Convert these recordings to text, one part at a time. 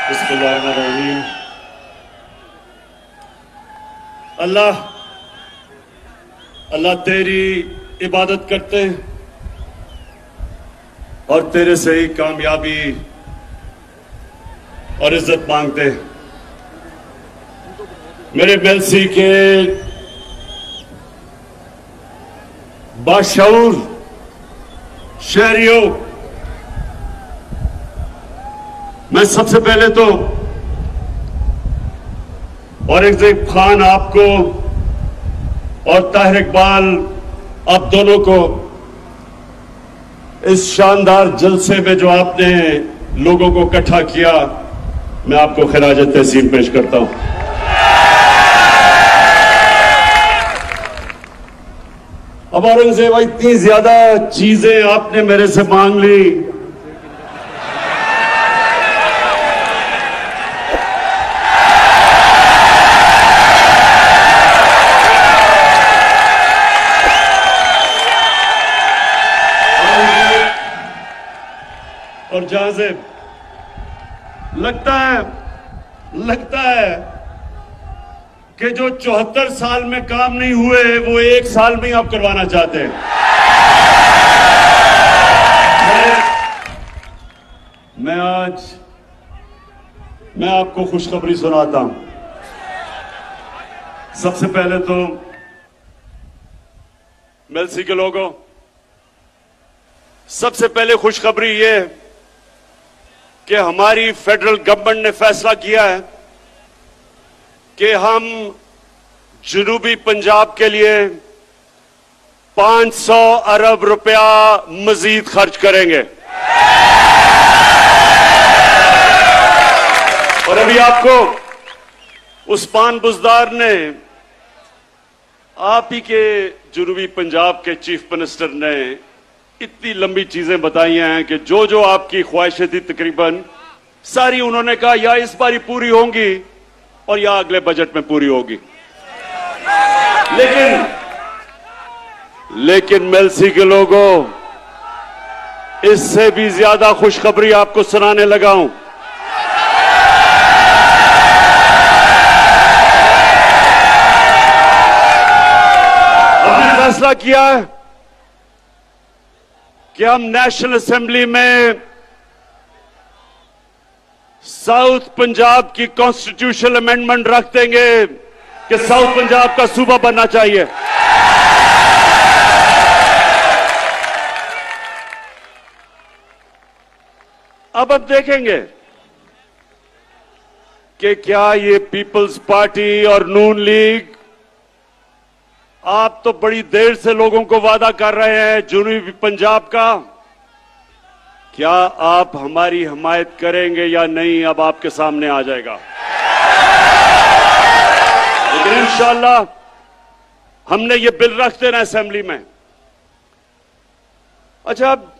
बिस्मिल्लाहिर्रहमानिर्रहीम। अल्लाह अल्लाह तेरी इबादत करते हैं और तेरे से ही कामयाबी और इज्जत मांगते हैं। मेरे मेलसी के बाशऊर शहरियों, मैं सबसे पहले तो औरंगजेब खान आपको और ताहिर इकबाल आप दोनों को इस शानदार जलसे में जो आपने लोगों को इकट्ठा किया, मैं आपको खिराज तहसीन पेश करता हूं। अब औरंगजेब, इतनी ज्यादा चीजें आपने मेरे से मांग ली, और जहां से लगता है कि जो 74 साल में काम नहीं हुए वो 1 साल में ही आप करवाना चाहते हैं। मैं आपको खुशखबरी सुनाता हूं। सबसे पहले तो मेलसी के लोगों, सबसे पहले खुशखबरी ये कि हमारी फेडरल गवर्नमेंट ने फैसला किया है कि हम जनूबी पंजाब के लिए 500 अरब रुपया मजीद खर्च करेंगे। और अभी आपको उस्मान बुज़दार ने, आप ही के जनूबी पंजाब के चीफ मिनिस्टर ने इतनी लंबी चीजें बताई हैं कि जो जो आपकी ख्वाहिशें थी तकरीबन सारी उन्होंने कहा या इस बारी पूरी होंगी और या अगले बजट में पूरी होगी। लेकिन मेलसी के लोगों, इससे भी ज्यादा खुशखबरी आपको सुनाने लगा हूं। हमने फैसला किया है कि हम नेशनल असेंबली में साउथ पंजाब की कॉन्स्टिट्यूशनल अमेंडमेंट रख देंगे कि साउथ पंजाब का सूबा बनना चाहिए। अब हम देखेंगे कि क्या ये पीपल्स पार्टी और नून लीग, आप तो बड़ी देर से लोगों को वादा कर रहे हैं जनूबी पंजाब का, क्या आप हमारी हिमायत करेंगे या नहीं, अब आपके सामने आ जाएगा। लेकिन इंशाअल्लाह हमने ये बिल रख देना असेंबली में। अच्छा, अब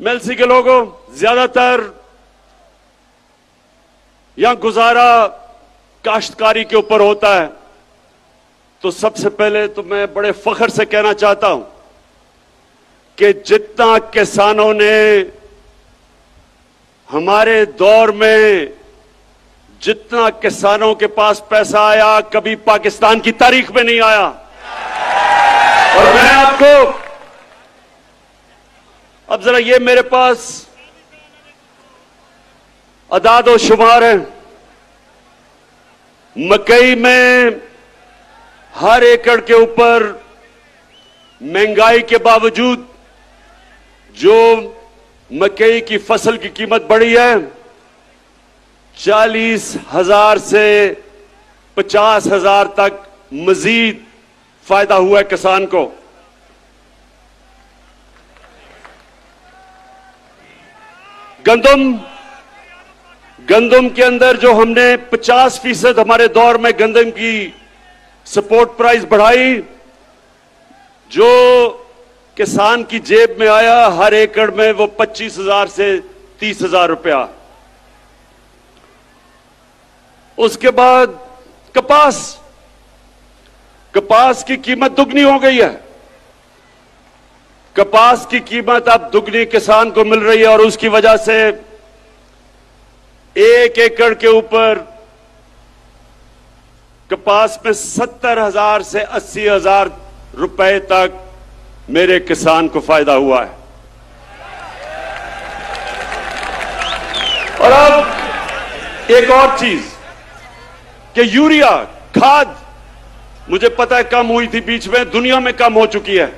मेलसी के लोगों, ज्यादातर यहां गुजारा काश्तकारी के ऊपर होता है, तो सबसे पहले तो मैं बड़े फख्र से कहना चाहता हूं कि जितना किसानों ने हमारे दौर में, जितना किसानों के पास पैसा आया कभी पाकिस्तान की तारीख में नहीं आया। और मैं आपको अब जरा ये मेरे पास अदाद और शुमार है। मकई में हर एकड़ के ऊपर महंगाई के बावजूद जो मकई की फसल की कीमत बढ़ी है, 40,000 से 50,000 तक मजीद फायदा हुआ है किसान को। गंदम के अंदर जो हमने 50% हमारे दौर में गंदम की सपोर्ट प्राइस बढ़ाई, जो किसान की जेब में आया हर एकड़ में वो 25,000 से 30,000 रुपया। उसके बाद कपास की कीमत दुगनी हो गई है। कपास की कीमत अब दुगनी किसान को मिल रही है और उसकी वजह से 1 एकड़ के ऊपर कपास में 70,000 से 80,000 रुपए तक मेरे किसान को फायदा हुआ है। और अब एक और चीज कि यूरिया खाद, मुझे पता है कम हुई थी बीच में, दुनिया में कम हो चुकी है,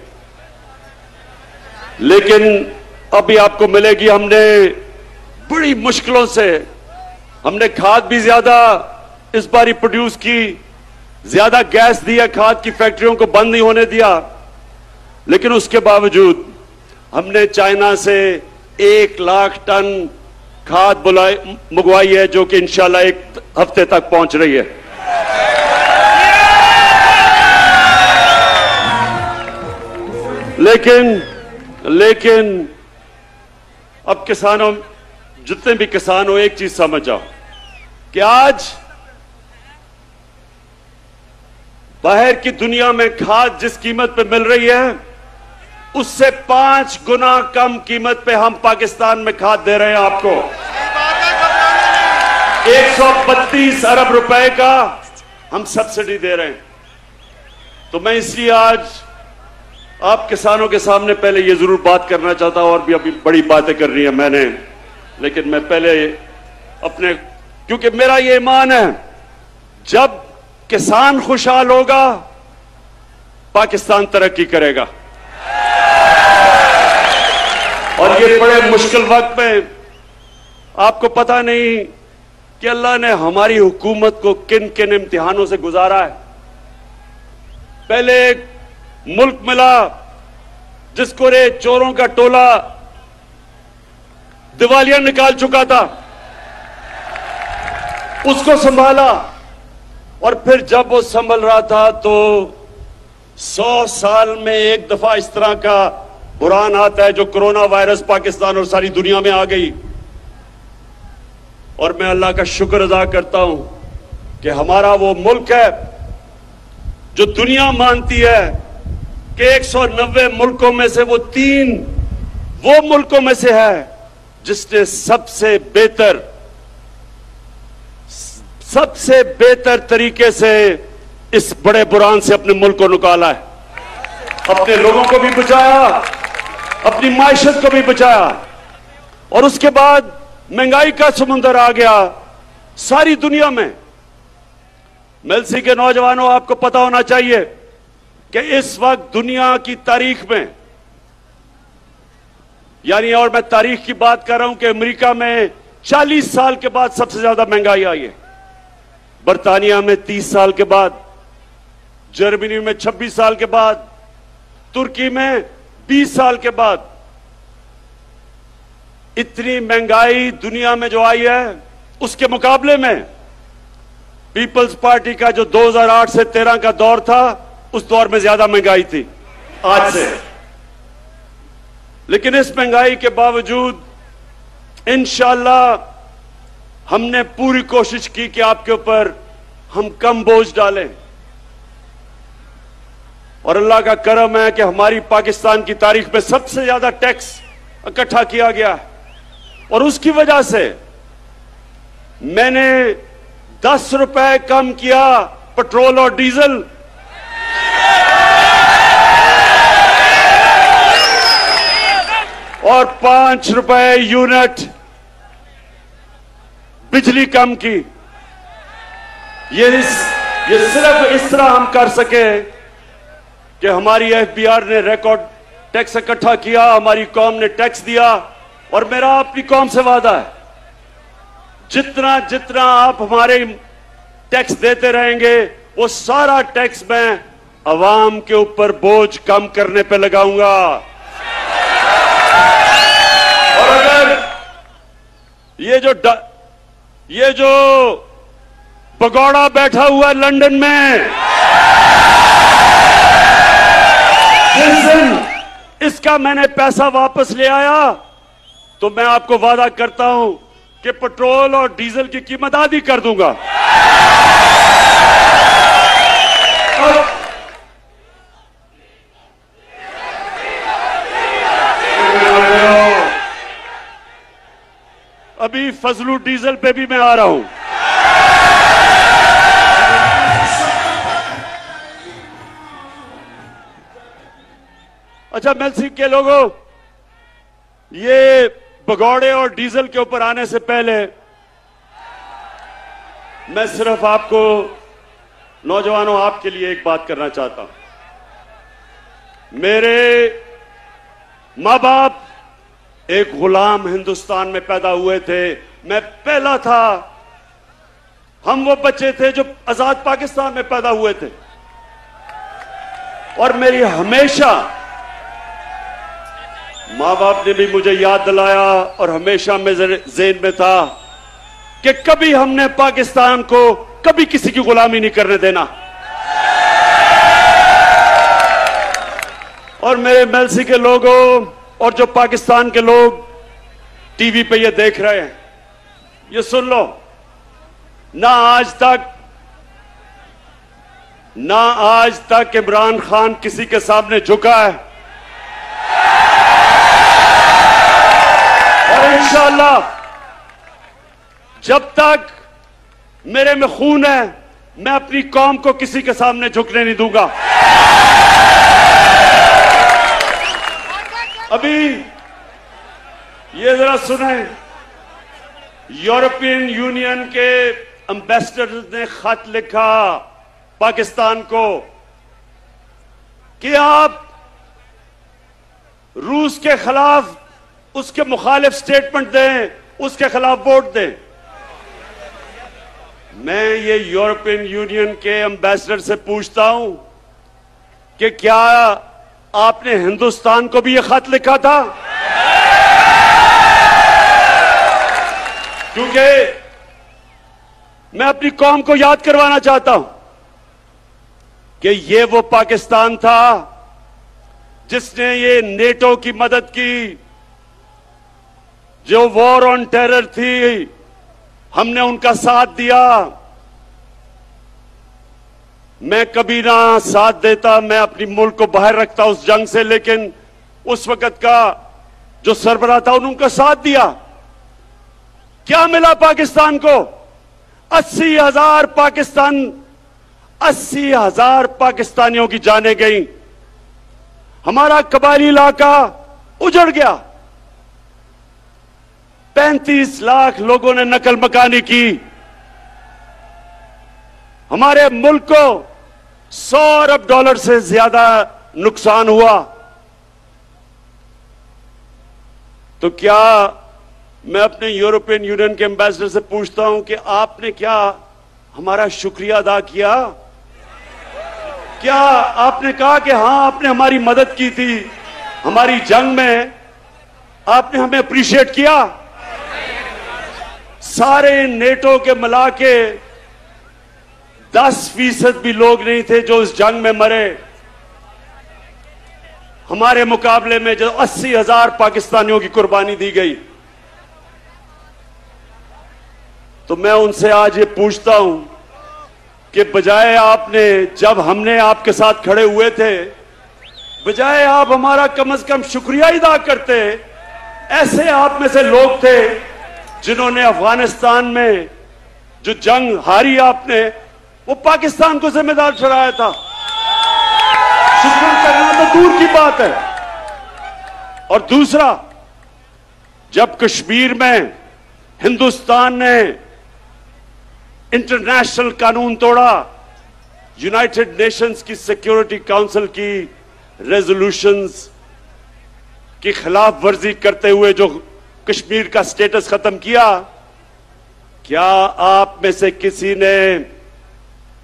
लेकिन अभी आपको मिलेगी। हमने बड़ी मुश्किलों से हमने खाद भी ज्यादा इस बारी प्रोड्यूस की, ज्यादा गैस दिया, खाद की फैक्ट्रियों को बंद नहीं होने दिया, लेकिन उसके बावजूद हमने चाइना से 1 लाख टन खाद मंगवाई है, जो कि इंशाल्लाह 1 हफ्ते तक पहुंच रही है। लेकिन अब किसानों, जितने भी किसान हो, एक चीज समझ जाओ कि आज बाहर की दुनिया में खाद जिस कीमत पे मिल रही है, उससे 5 गुना कम कीमत पे हम पाकिस्तान में खाद दे रहे हैं आपको। 132 अरब रुपए का हम सब्सिडी दे रहे हैं। तो मैं इसलिए आज आप किसानों के सामने पहले ये जरूर बात करना चाहता हूं, और भी अभी बड़ी बातें करनी है मैंने, लेकिन मैं पहले अपने, क्योंकि मेरा ये ईमान है, जब किसान खुशहाल होगा पाकिस्तान तरक्की करेगा। और ये बड़े मुश्किल वक्त में आपको पता नहीं कि अल्लाह ने हमारी हुकूमत को किन किन इम्तिहानों से गुजारा है। पहले एक मुल्क मिला जिसको रे चोरों का टोला दिवालिया निकाल चुका था, उसको संभाला, और फिर जब वो संभल रहा था तो 100 साल में एक दफा इस तरह का बुरान आता है, जो कोरोना वायरस पाकिस्तान और सारी दुनिया में आ गई। और मैं अल्लाह का शुक्र अदा करता हूं कि हमारा वो मुल्क है जो दुनिया मानती है कि 190 मुल्कों में से वो 3 वो मुल्कों में से है जिसने सबसे बेहतर तरीके से इस बड़े बुरान से अपने मुल्क को निकाला है, अपने लोगों को भी बचाया, अपनी माइशत को भी बचाया। और उसके बाद महंगाई का समुंदर आ गया सारी दुनिया में। मेलसी के नौजवानों, आपको पता होना चाहिए कि इस वक्त दुनिया की तारीख में, यानी, और मैं तारीख की बात कर रहा हूं कि अमेरिका में 40 साल के बाद सबसे ज्यादा महंगाई आई है, बर्तानिया में 30 साल के बाद, जर्मनी में 26 साल के बाद, तुर्की में 20 साल के बाद। इतनी महंगाई दुनिया में जो आई है, उसके मुकाबले में पीपल्स पार्टी का जो 2008 से 13 का दौर था, उस दौर में ज्यादा महंगाई थी आज से। लेकिन इस महंगाई के बावजूद इंशाअल्लाह हमने पूरी कोशिश की कि आपके ऊपर हम कम बोझ डालें, और अल्लाह का करम है कि हमारी पाकिस्तान की तारीख में सबसे ज्यादा टैक्स इकट्ठा किया गया, और उसकी वजह से मैंने 10 रुपए कम किया पेट्रोल और डीजल, और 5 रुपए यूनिट बिजली कम की। ये सिर्फ इस तरह हम कर सके कि हमारी एफबीआर ने रिकॉर्ड टैक्स इकट्ठा किया, हमारी कौम ने टैक्स दिया, और मेरा अपनी कौम से वादा है, जितना जितना आप हमारे टैक्स देते रहेंगे, वो सारा टैक्स मैं अवाम के ऊपर बोझ कम करने पे लगाऊंगा। और अगर ये जो भगौड़ा बैठा हुआ है लंदन में, जिस दिन इसका मैंने पैसा वापस ले आया, तो मैं आपको वादा करता हूं कि पेट्रोल और डीजल की कीमत आधी कर दूंगा। अभी फजलू डीजल पे भी मैं आ रहा हूं। अच्छा, मेलसी के लोगों, ये भगौड़े और डीजल के ऊपर आने से पहले मैं सिर्फ आपको, नौजवानों, आपके लिए एक बात करना चाहता हूं। मेरे मां बाप एक गुलाम हिंदुस्तान में पैदा हुए थे, मैं पहला था। हम वो बच्चे थे जो आजाद पाकिस्तान में पैदा हुए थे। और मेरी हमेशा मां बाप ने भी मुझे याद दिलाया और हमेशा मेरे ज़हन में था कि कभी हमने पाकिस्तान को कभी किसी की गुलामी नहीं करने देना। और मेरे मेलसी के लोगों और जो पाकिस्तान के लोग टीवी पे ये देख रहे हैं, ये सुन लो, ना आज तक इमरान खान किसी के सामने झुका है, और इंशाअल्लाह जब तक मेरे में खून है, मैं अपनी कौम को किसी के सामने झुकने नहीं दूंगा। अभी ये जरा सुने, यूरोपियन यूनियन के एम्बेसडर ने खत लिखा पाकिस्तान को कि आप रूस के खिलाफ, उसके मुखालिफ स्टेटमेंट दें, उसके खिलाफ वोट दें। मैं ये यूरोपियन यूनियन के एम्बेसडर से पूछता हूं कि क्या आपने हिंदुस्तान को भी ये खत लिखा था? क्योंकि मैं अपनी कौम को याद करवाना चाहता हूं कि ये वो पाकिस्तान था जिसने ये नेटो की मदद की, जो वॉर ऑन टेरर थी, हमने उनका साथ दिया। मैं कभी ना साथ देता, मैं अपनी मुल्क को बाहर रखता उस जंग से, लेकिन उस वक्त का जो सरबराह था उन्होंने उनका साथ दिया। क्या मिला पाकिस्तान को? 80,000 पाकिस्तानियों की जानें गई, हमारा कबायली इलाका उजड़ गया, 35 लाख लोगों ने नकल मकानी की, हमारे मुल्क को 100 अरब डॉलर से ज्यादा नुकसान हुआ। तो क्या मैं अपने यूरोपियन यूनियन के एम्बेसडर से पूछता हूं कि आपने क्या हमारा शुक्रिया अदा किया? क्या आपने कहा कि हां, आपने हमारी मदद की थी, हमारी जंग में आपने हमें अप्रिशिएट किया? सारे नेटो के मिला के 10% भी लोग नहीं थे जो इस जंग में मरे, हमारे मुकाबले में जो 80,000 पाकिस्तानियों की कुर्बानी दी गई। तो मैं उनसे आज ये पूछता हूं कि बजाय आपने, जब हमने आपके साथ खड़े हुए थे, बजाय आप हमारा कम से कम शुक्रिया अदा करते, ऐसे आप में से लोग थे जिन्होंने अफगानिस्तान में जो जंग हारी आपने, वो पाकिस्तान को जिम्मेदार ठहराया था। शुक्र करना तो दूर की बात है। और दूसरा, जब कश्मीर में हिंदुस्तान ने इंटरनेशनल कानून तोड़ा, यूनाइटेड नेशंस की सिक्योरिटी काउंसिल की रेजोल्यूशंस की खिलाफ वर्जी करते हुए जो कश्मीर का स्टेटस खत्म किया, क्या आप में से किसी ने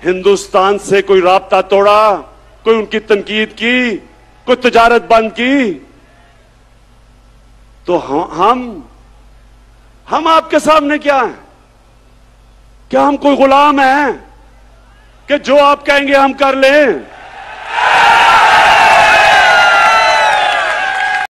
हिंदुस्तान से कोई राब्ता तोड़ा, कोई उनकी तनकीद की, कोई तजारत बंद की? तो हम आपके सामने क्या हैं? क्या हम कोई गुलाम हैं कि जो आप कहेंगे हम कर लें?